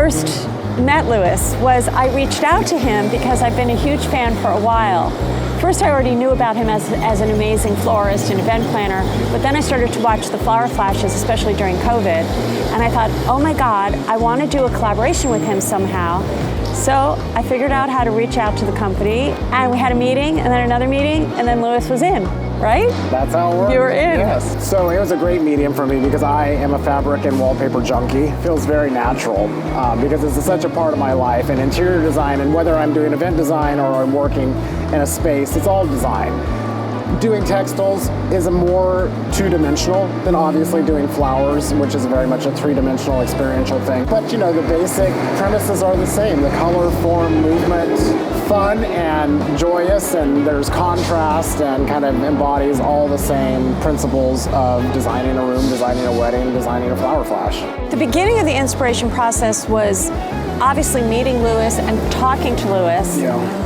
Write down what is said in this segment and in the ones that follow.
first met Lewis was I reached out to him because I've been a huge fan for a while. First, I already knew about him as an amazing florist and event planner, but then I started to watch the flower flashes, especially during COVID, and I thought, oh my God, I want to do a collaboration with him somehow. So I figured out how to reach out to the company, and we had a meeting, and then another meeting, and then Lewis was in, right? That's how it works. You were in. Yes. So it was a great medium for me because I am a fabric and wallpaper junkie. It feels very natural because it's such a part of my life, and interior design, and whether I'm doing event design or I'm working in a space, it's all design. Doing textiles is a more two-dimensional than obviously doing flowers, which is very much a three-dimensional experiential thing. But you know, the basic premises are the same. The color, form, movement, fun and joyous, and there's contrast and kind of embodies all the same principles of designing a room, designing a wedding, designing a flower flash. The beginning of the inspiration process was obviously meeting Lewis and talking to Lewis,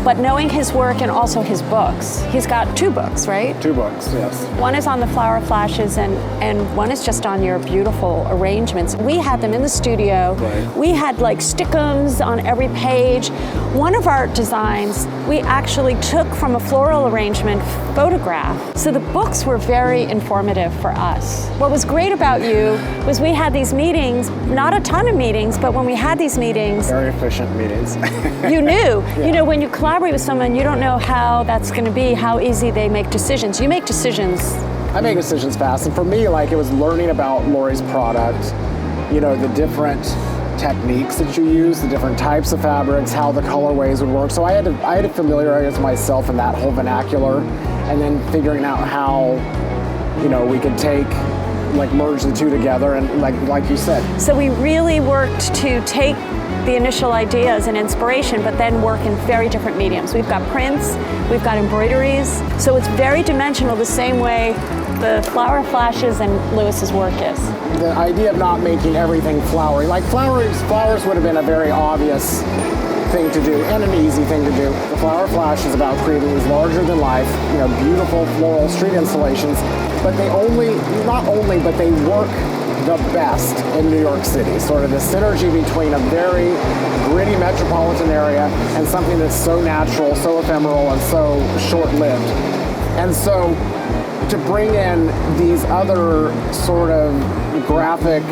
but knowing his work and also his books. He's got 2 books, right? 2 books, yes. One is on the flower flashes and one is just on your beautiful arrangements. We had them in the studio. Right. We had like stickums on every page. One of our designs, we actually took from a floral arrangement photograph. So the books were very informative for us. What was great about you was we had these meetings, not a ton of meetings, but when we had these meetings, very efficient meetings. You knew. Yeah. You know, when you collaborate with someone, you don't know how that's going to be, how easy they make decisions. You make decisions. I make decisions fast, and for me, like, it was learning about Lori's product, you know, the different techniques that you use, the different types of fabrics, how the colorways would work. So I had to familiarize myself in that whole vernacular, and then figuring out how, you know, we could merge the two together, and like you said. So we really worked to take the initial ideas and inspiration, but then work in very different mediums. We've got prints, we've got embroideries, so it's very dimensional the same way the flower flashes and Lewis's work is. The idea of not making everything flowery, like flowers would have been a very obvious thing to do and an easy thing to do. The flower flash is about creating these larger than life, you know, beautiful floral street installations, but they work the best in New York City. Sort of the synergy between a very gritty metropolitan area and something that's so natural, so ephemeral, and so short-lived. And so to bring in these other sort of graphic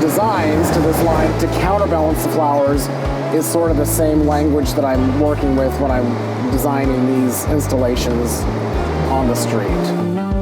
designs to this line to counterbalance the flowers is sort of the same language that I'm working with when I'm designing these installations on the street.